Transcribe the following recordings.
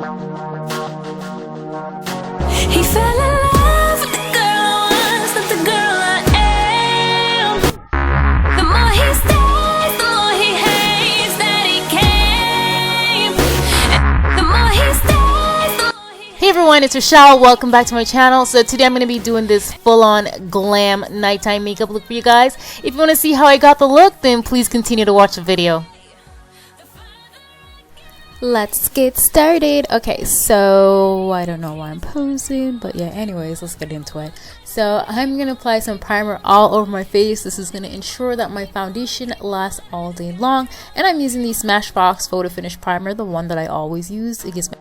He fell in love with the girl I was, not the girl I am. The more he stays, the more he hates that he came. The more he stays, the more he... Hey everyone, it's Rochelle. Welcome back to my channel. So today I'm going to be doing this full-on glam nighttime makeup look for you guys. If you want to see how I got the look, then please continue to watch the video. Let's get started. Okay, so I don't know why I'm posing, but yeah, anyways, let's get into it. So I'm gonna apply some primer all over my face. This is gonna ensure that my foundation lasts all day long, and I'm using the Smashbox Photo Finish Primer, the one that I always use. It gives me...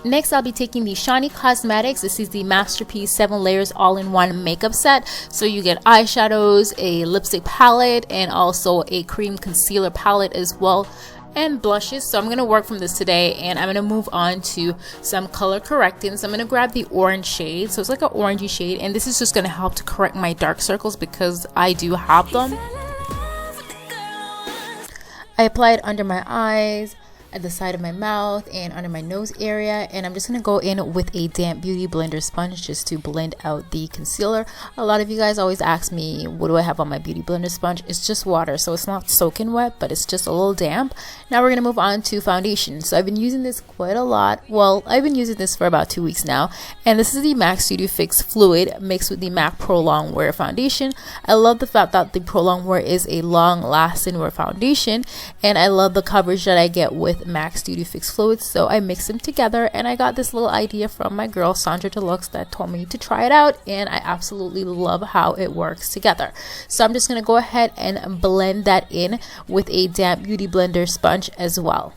Next, I'll be taking the Shiny Cosmetics. This is the Masterpiece 7 Layers All-in-One Makeup Set. So you get eyeshadows, a lipstick palette, and also a cream concealer palette as well, and blushes. So I'm going to work from this today, and I'm going to move on to some color correcting. So I'm going to grab the orange shade. So it's like an orangey shade, and this is just going to help to correct my dark circles because I do have them. I apply it under my eyes, at the side of my mouth, and under my nose area, and I'm just going to go in with a damp beauty blender sponge just to blend out the concealer. A lot of you guys always ask me, what do I have on my beauty blender sponge? It's just water, so it's not soaking wet, but it's just a little damp. Now we're going to move on to foundation. So I've been using this quite a lot. Well, I've been using this for about 2 weeks now, and this is the MAC Studio Fix Fluid mixed with the MAC Pro Long Wear Foundation. I love the fact that the Pro Long Wear is a long lasting wear foundation, and I love the coverage that I get with MAC Studio Fix Fluids. So I mixed them together, and I got this little idea from my girl Sandra Deluxe that told me to try it out, and I absolutely love how it works together. So I'm just going to go ahead and blend that in with a damp beauty blender sponge as well.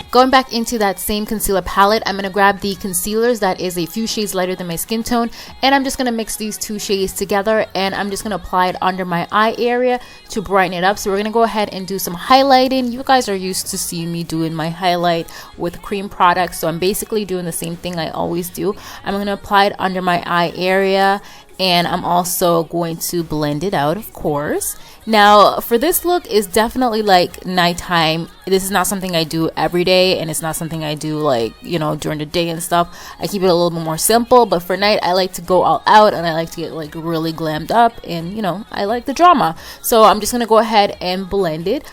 Going back into that same concealer palette, I'm going to grab the concealers that is a few shades lighter than my skin tone, and I'm just going to mix these two shades together, and I'm just going to apply it under my eye area to brighten it up. So we're going to go ahead and do some highlighting. You guys are used to seeing me doing my highlight with cream products, so I'm basically doing the same thing I always do. I'm going to apply it under my eye area, and I'm also going to blend it out, of course. Now for this look is definitely like nighttime. This is not something I do every day, and it's not something I do like, you know, during the day and stuff. I keep it a little bit more simple, but for night I like to go all out, and I like to get like really glammed up, and you know, I like the drama. So I'm just gonna go ahead and blend it.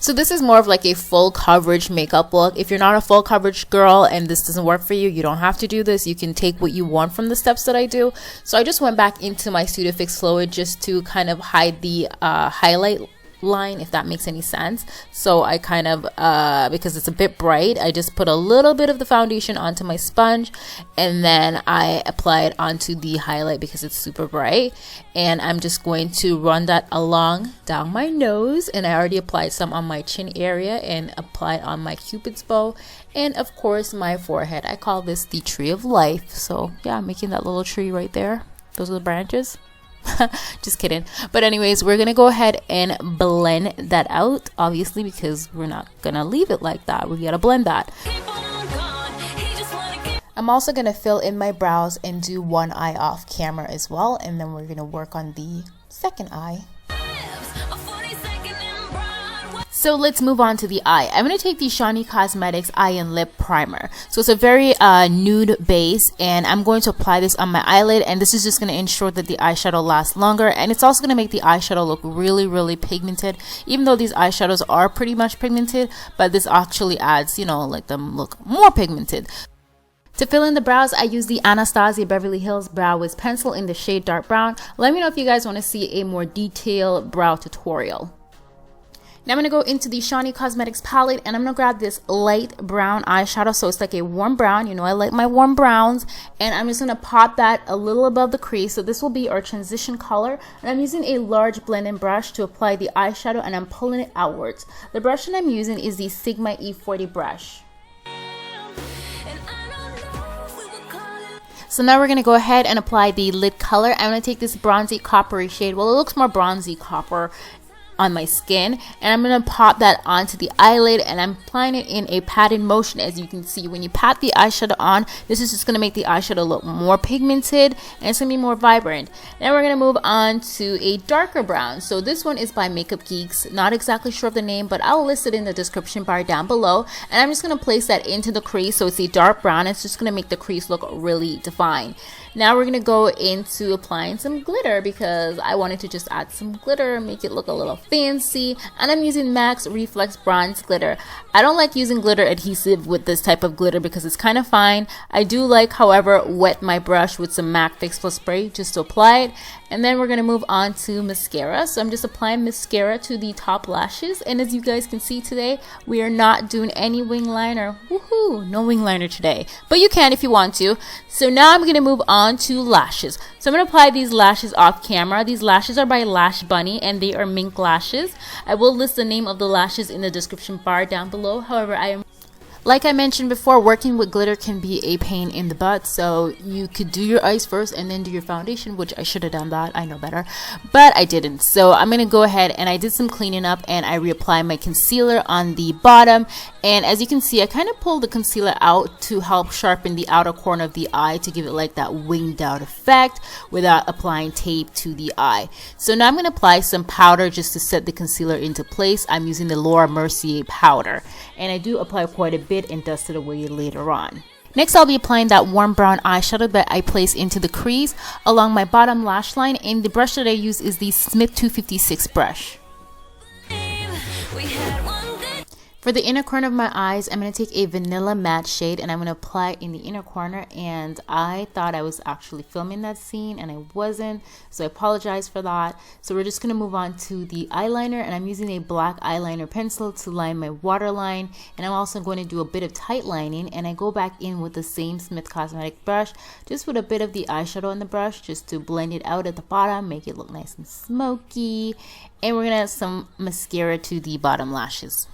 So this is more of like a full coverage makeup look. If you're not a full coverage girl and this doesn't work for you, you don't have to do this. You can take what you want from the steps that I do. So I just went back into my Studio Fix Fluid just to kind of hide the highlight line, if that makes any sense. So I kind of because it's a bit bright, I just put a little bit of the foundation onto my sponge, and then I apply it onto the highlight because it's super bright, and I'm just going to run that along down my nose, and I already applied some on my chin area and applied on my cupid's bow, and of course my forehead. I call this the tree of life. So yeah, I'm making that little tree right there. Those are the branches. Just kidding. But anyways, we're gonna go ahead and blend that out, obviously, because we're not gonna leave it like that. We gotta blend that. I'm also gonna fill in my brows and do one eye off camera as well, and then we're gonna work on the second eye. So let's move on to the eye. I'm going to take the Shiny Cosmetics Eye and Lip Primer. So it's a very nude base, and I'm going to apply this on my eyelid, and this is just going to ensure that the eyeshadow lasts longer, and it's also going to make the eyeshadow look really pigmented, even though these eyeshadows are pretty much pigmented, but this actually adds, you know, like them look more pigmented. To fill in the brows, I use the Anastasia Beverly Hills Brow Wiz Pencil in the shade Dark Brown. Let me know if you guys want to see a more detailed brow tutorial. Now I'm going to go into the Shiny Cosmetics palette, and I'm going to grab this light brown eyeshadow. So it's like a warm brown. You know, I like my warm browns. And I'm just going to pop that a little above the crease. So this will be our transition color. And I'm using a large blending brush to apply the eyeshadow, and I'm pulling it outwards. The brush that I'm using is the Sigma E40 brush. So now we're going to go ahead and apply the lid color. I'm going to take this bronzy coppery shade. Well, it looks more bronzy copper. on my skin, and I'm gonna pop that onto the eyelid, and I'm applying it in a patted motion. As you can see, when you pat the eyeshadow on, this is just gonna make the eyeshadow look more pigmented and it's gonna be more vibrant. Then we're gonna move on to a darker brown. So this one is by Makeup Geeks. Not exactly sure of the name, but I'll list it in the description bar down below. And I'm just gonna place that into the crease. So it's a dark brown. It's just gonna make the crease look really defined. Now we're gonna go into applying some glitter because I wanted to just add some glitter and make it look a little fancy, and I'm using MAC's Reflex Bronze Glitter. I don't like using glitter adhesive with this type of glitter because it's kind of fine. I do like, however, wet my brush with some MAC Fix Plus Spray just to apply it. And then we're gonna move on to mascara. So I'm just applying mascara to the top lashes, and as you guys can see today, we are not doing any wing liner. Woohoo! No wing liner today, but you can if you want to. So now I'm gonna move on to lashes. So I'm gonna apply these lashes off camera. These lashes are by Lash Bunny and they are mink lashes. I will list the name of the lashes in the description bar down below. However, like I mentioned before, working with glitter can be a pain in the butt, so you could do your eyes first and then do your foundation, which I should have done that. I know better, but I didn't. So I'm going to go ahead and I did some cleaning up and I reapply my concealer on the bottom. And as you can see, I kind of pulled the concealer out to help sharpen the outer corner of the eye to give it like that winged out effect without applying tape to the eye. So now I'm going to apply some powder just to set the concealer into place. I'm using the Laura Mercier powder, and I do apply quite a bit and dust it away later on. Next, I'll be applying that warm brown eyeshadow that I place into the crease along my bottom lash line, and the brush that I use is the Smith 256 brush. For the inner corner of my eyes, I'm going to take a vanilla matte shade and I'm going to apply it in the inner corner, and I thought I was actually filming that scene and I wasn't, so I apologize for that. So we're just going to move on to the eyeliner, and I'm using a black eyeliner pencil to line my waterline, and I'm also going to do a bit of tight lining, and I go back in with the same Smith Cosmetic brush just with a bit of the eyeshadow on the brush just to blend it out at the bottom, make it look nice and smoky, and we're going to add some mascara to the bottom lashes.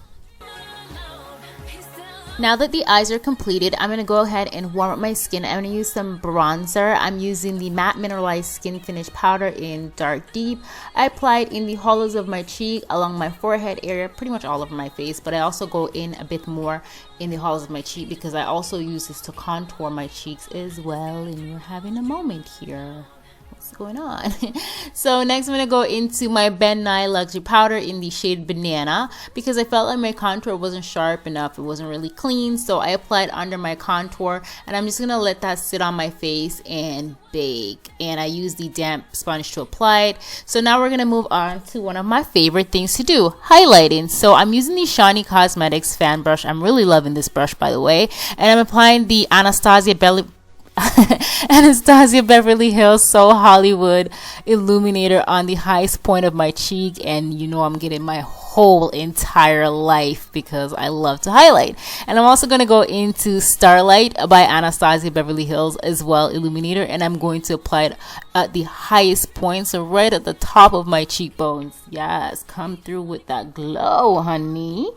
Now that the eyes are completed, I'm going to go ahead and warm up my skin. I'm going to use some bronzer. I'm using the Matte Mineralized Skin Finish Powder in Dark Deep. I apply it in the hollows of my cheek, along my forehead area, pretty much all over my face, but I also go in a bit more in the hollows of my cheek because I also use this to contour my cheeks as well, and we're having a moment here. What's going on? So next I'm going to go into my Ben Nye Luxury Powder in the shade Banana because I felt like my contour wasn't sharp enough. It wasn't really clean, so I applied under my contour, and I'm just going to let that sit on my face and bake. And I use the damp sponge to apply it. So now we're going to move on to one of my favorite things to do, highlighting. So I'm using the Shiny Cosmetics fan brush. I'm really loving this brush, by the way, and I'm applying the Anastasia Beverly Hills So Hollywood illuminator on the highest point of my cheek, and you know I'm getting my whole entire life because I love to highlight. And I'm also going to go into Starlight by Anastasia Beverly Hills as well illuminator, and I'm going to apply it at the highest point, so right at the top of my cheekbones. Yes, come through with that glow, honey.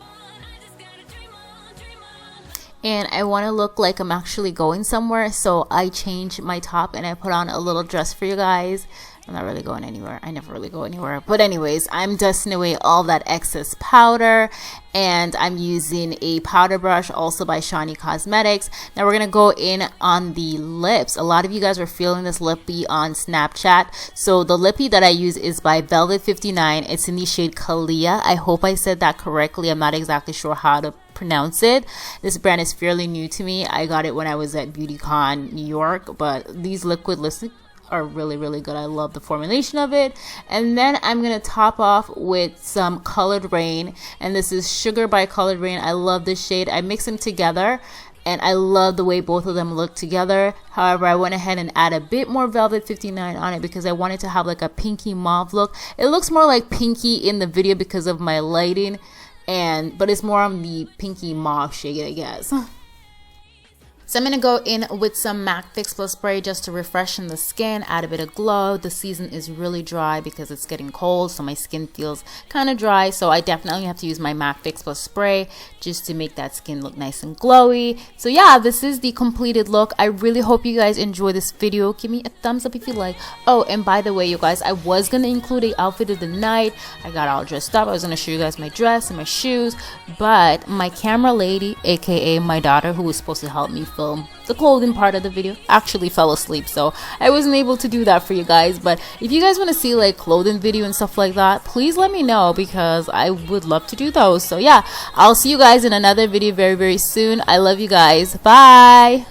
And I want to look like I'm actually going somewhere, so I changed my top and I put on a little dress for you guys. I'm not really going anywhere. I never really go anywhere. But anyways, I'm dusting away all that excess powder, and I'm using a powder brush also by Shiny Cosmetics. Now we're going to go in on the lips. A lot of you guys were feeling this lippy on Snapchat. So the lippy that I use is by Velvet 59. It's in the shade Kalia. I hope I said that correctly. I'm not exactly sure how to pronounce it. This brand is fairly new to me. I got it when I was at BeautyCon New York, but these liquid lipsticks are really, really good. I love the formulation of it. And then I'm going to top off with some Colored Rain, and this is Sugar by Colored Rain. I love this shade. I mix them together and I love the way both of them look together. However, I went ahead and add a bit more Velvet 59 on it because I wanted to have like a pinky mauve look. It looks more like pinky in the video because of my lighting, but it's more on the pinky mauve shade, I guess. So I'm going to go in with some MAC Fix Plus spray just to refreshen the skin, add a bit of glow. The season is really dry because it's getting cold, so my skin feels kind of dry. So I definitely have to use my MAC Fix Plus spray just to make that skin look nice and glowy. So yeah, this is the completed look. I really hope you guys enjoy this video. Give me a thumbs up if you like. Oh, and by the way, you guys, I was going to include a outfit of the night. I got all dressed up. I was going to show you guys my dress and my shoes, but my camera lady, aka my daughter, who was supposed to help me film the clothing part of the video, actually fell asleep, so I wasn't able to do that for you guys. But if you guys want to see like clothing video and stuff like that, please let me know because I would love to do those. So yeah, I'll see you guys in another video very soon. I love you guys. Bye.